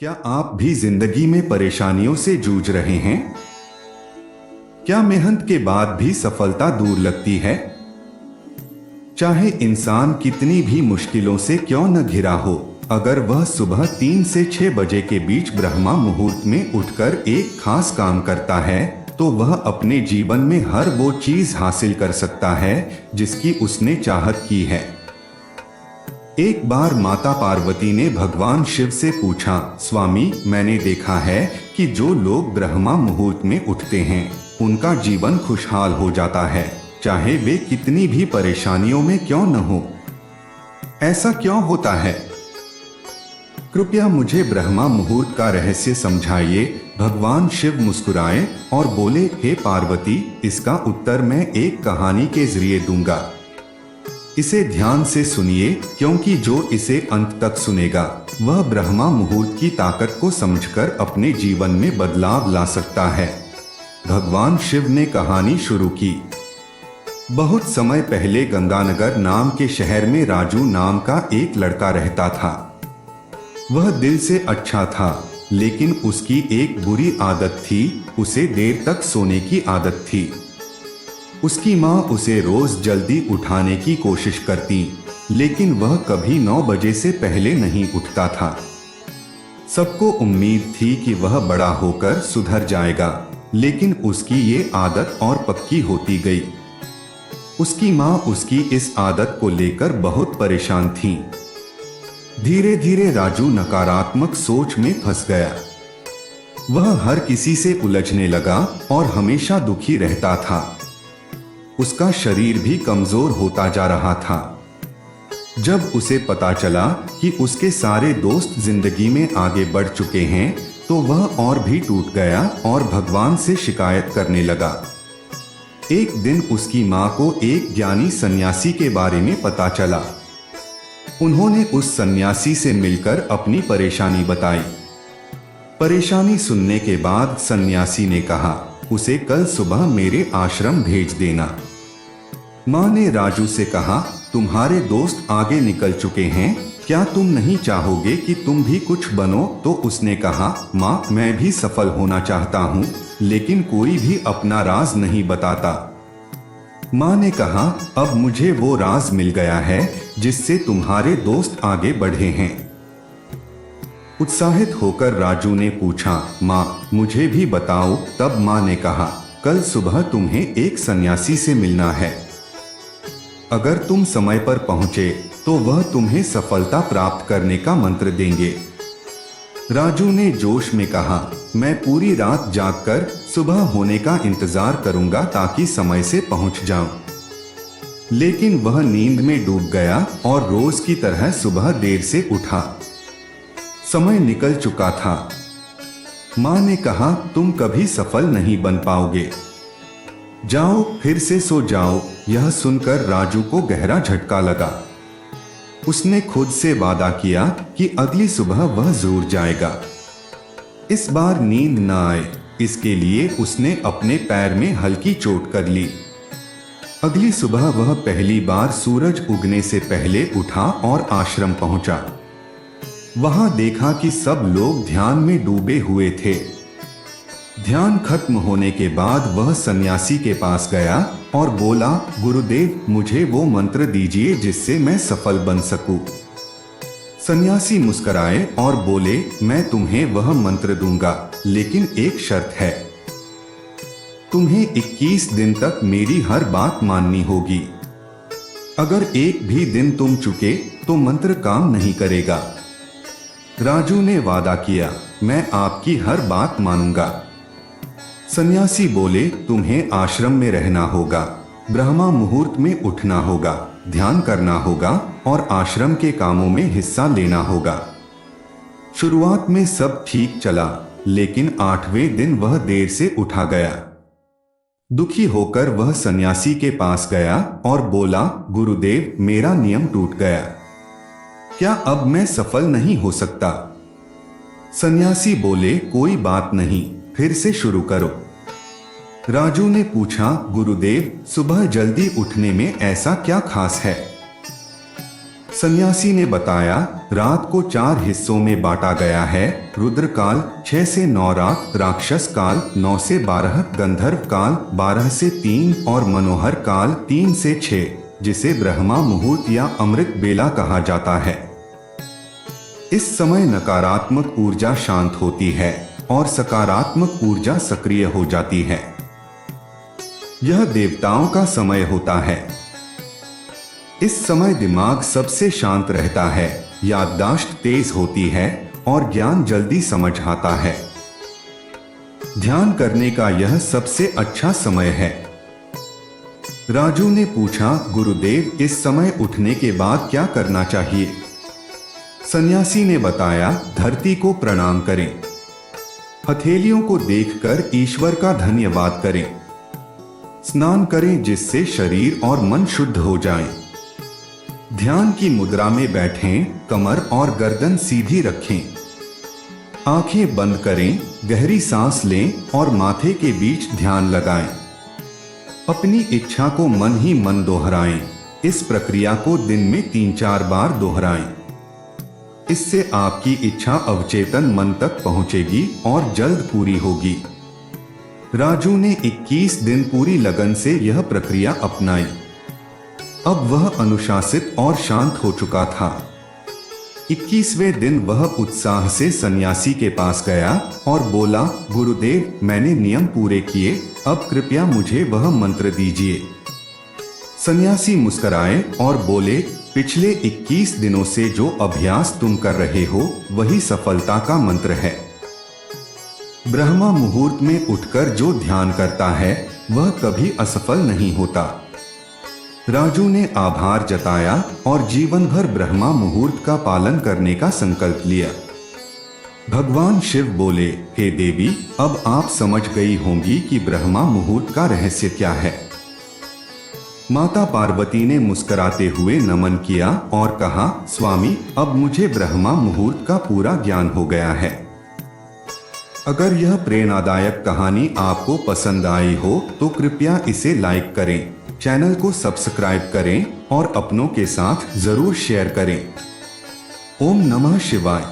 क्या आप भी जिंदगी में परेशानियों से जूझ रहे हैं? क्या मेहनत के बाद भी सफलता दूर लगती है? चाहे इंसान कितनी भी मुश्किलों से क्यों न घिरा हो, अगर वह सुबह 3 से 6 बजे के बीच ब्रह्मा मुहूर्त में उठकर एक खास काम करता है, तो वह अपने जीवन में हर वो चीज हासिल कर सकता है जिसकी उसने चाहत की है। एक बार माता पार्वती ने भगवान शिव से पूछा, स्वामी, मैंने देखा है कि जो लोग ब्रह्मा मुहूर्त में उठते हैं उनका जीवन खुशहाल हो जाता है, चाहे वे कितनी भी परेशानियों में क्यों न हो। ऐसा क्यों होता है? कृपया मुझे ब्रह्मा मुहूर्त का रहस्य समझाइए। भगवान शिव मुस्कुराए और बोले, हे पार्वती, इसका उत्तर मैं एक कहानी के जरिए दूंगा। इसे ध्यान से सुनिए, क्योंकि जो इसे अंत तक सुनेगा वह ब्रह्मा मुहूर्त की ताकत को समझकर अपने जीवन में बदलाव ला सकता है। भगवान शिव ने कहानी शुरू की। बहुत समय पहले गंगानगर नाम के शहर में राजू नाम का एक लड़का रहता था। वह दिल से अच्छा था, लेकिन उसकी एक बुरी आदत थी, उसे देर तक सोने की आदत थी। उसकी माँ उसे रोज जल्दी उठाने की कोशिश करती, लेकिन वह कभी 9 बजे से पहले नहीं उठता था। सबको उम्मीद थी कि वह बड़ा होकर सुधर जाएगा, लेकिन उसकी ये आदत और पक्की होती गई। उसकी माँ उसकी इस आदत को लेकर बहुत परेशान थी। धीरे धीरे राजू नकारात्मक सोच में फंस गया। वह हर किसी से उलझने लगा और हमेशा दुखी रहता था। उसका शरीर भी कमजोर होता जा रहा था। जब उसे पता चला कि उसके सारे दोस्त जिंदगी में आगे बढ़ चुके हैं, तो वह और भी टूट गया और भगवान से शिकायत करने लगा। एक दिन उसकी माँ को एक ज्ञानी सन्यासी के बारे में पता चला। उन्होंने उस सन्यासी से मिलकर अपनी परेशानी बताई। परेशानी सुनने के बाद सन्यासी ने कहा, उसे कल सुबह मेरे आश्रम भेज देना। माँ ने राजू से कहा, तुम्हारे दोस्त आगे निकल चुके हैं, क्या तुम नहीं चाहोगे कि तुम भी कुछ बनो? तो उसने कहा, माँ, मैं भी सफल होना चाहता हूँ, लेकिन कोई भी अपना राज नहीं बताता। माँ ने कहा, अब मुझे वो राज मिल गया है जिससे तुम्हारे दोस्त आगे बढ़े हैं। उत्साहित होकर राजू ने पूछा, माँ, मुझे भी बताओ। तब माँ ने कहा, कल सुबह तुम्हें एक सन्यासी से मिलना है। अगर तुम समय पर पहुंचे तो वह तुम्हें सफलता प्राप्त करने का मंत्र देंगे। राजू ने जोश में कहा, मैं पूरी रात जागकर सुबह होने का इंतजार करूंगा ताकि समय से पहुंच जाऊं। लेकिन वह नींद में डूब गया और रोज की तरह सुबह देर से उठा। समय निकल चुका था। माँ ने कहा, तुम कभी सफल नहीं बन पाओगे, जाओ फिर से सो जाओ। यह सुनकर राजू को गहरा झटका लगा। उसने खुद से वादा किया कि अगली सुबह वह जरूर जाएगा। इस बार नींद न आए, इसके लिए उसने अपने पैर में हल्की चोट कर ली। अगली सुबह वह पहली बार सूरज उगने से पहले उठा और आश्रम पहुंचा। वहां देखा कि सब लोग ध्यान में डूबे हुए थे। ध्यान खत्म होने के बाद वह सन्यासी के पास गया और बोला, गुरुदेव, मुझे वो मंत्र दीजिए जिससे मैं सफल बन सकूं। सन्यासी मुस्कुराए और बोले, मैं तुम्हें वह मंत्र दूंगा, लेकिन एक शर्त है। तुम्हें 21 दिन तक मेरी हर बात माननी होगी। अगर एक भी दिन तुम चुके तो मंत्र काम नहीं करेगा। राजू ने वादा किया, मैं आपकी हर बात मानूंगा। सन्यासी बोले, तुम्हें आश्रम में रहना होगा, ब्रह्मा मुहूर्त में उठना होगा, ध्यान करना होगा और आश्रम के कामों में हिस्सा लेना होगा। शुरुआत में सब ठीक चला, लेकिन 8वें दिन वह देर से उठा गया। दुखी होकर वह सन्यासी के पास गया और बोला, गुरुदेव, मेरा नियम टूट गया, क्या अब मैं सफल नहीं हो सकता? सन्यासी बोले, कोई बात नहीं, फिर से शुरू करो। राजू ने पूछा, गुरुदेव, सुबह जल्दी उठने में ऐसा क्या खास है? सन्यासी ने बताया, रात को 4 हिस्सों में बांटा गया है। रुद्रकाल 6 से 9 रात, राक्षस काल 9 से 12, गंधर्व काल 12 से 3 और मनोहर काल 3 से 6, जिसे ब्रह्मा मुहूर्त या अमृत बेला कहा जाता है। इस समय नकारात्मक ऊर्जा शांत होती है और सकारात्मक ऊर्जा सक्रिय हो जाती है। यह देवताओं का समय होता है। इस समय दिमाग सबसे शांत रहता है, याददाश्त तेज होती है और ज्ञान जल्दी समझ आता है। ध्यान करने का यह सबसे अच्छा समय है। राजू ने पूछा, गुरुदेव, इस समय उठने के बाद क्या करना चाहिए? सन्यासी ने बताया, धरती को प्रणाम करें, हथेलियों को देखकर ईश्वर का धन्यवाद करें, स्नान करें जिससे शरीर और मन शुद्ध हो जाएं। ध्यान की मुद्रा में बैठें, कमर और गर्दन सीधी रखें, आंखें बंद करें, गहरी सांस लें और माथे के बीच ध्यान लगाएं। अपनी इच्छा को मन ही मन दोहराएं। इस प्रक्रिया को दिन में 3-4 बार दोहराएं। इससे आपकी इच्छा अवचेतन मन तक पहुंचेगी और जल्द पूरी होगी। राजू ने 21 दिन पूरी लगन से यह प्रक्रिया अपनाई। अब वह अनुशासित और शांत हो चुका था। 21वें दिन वह उत्साह से सन्यासी के पास गया और बोला, गुरुदेव, मैंने नियम पूरे किए, अब कृपया मुझे वह मंत्र दीजिए। सन्यासी मुस्कुराए और बोले, पिछले 21 दिनों से जो अभ्यास तुम कर रहे हो वही सफलता का मंत्र है। ब्रह्मा मुहूर्त में उठकर जो ध्यान करता है वह कभी असफल नहीं होता। राजू ने आभार जताया और जीवन भर ब्रह्मा मुहूर्त का पालन करने का संकल्प लिया। भगवान शिव बोले, हे देवी, अब आप समझ गई होंगी कि ब्रह्मा मुहूर्त का रहस्य क्या है। माता पार्वती ने मुस्कुराते हुए नमन किया और कहा, स्वामी, अब मुझे ब्रह्मा मुहूर्त का पूरा ज्ञान हो गया है। अगर यह प्रेरणादायक कहानी आपको पसंद आई हो तो कृपया इसे लाइक करें, चैनल को सब्सक्राइब करें और अपनों के साथ जरूर शेयर करें। ओम नमः शिवाय।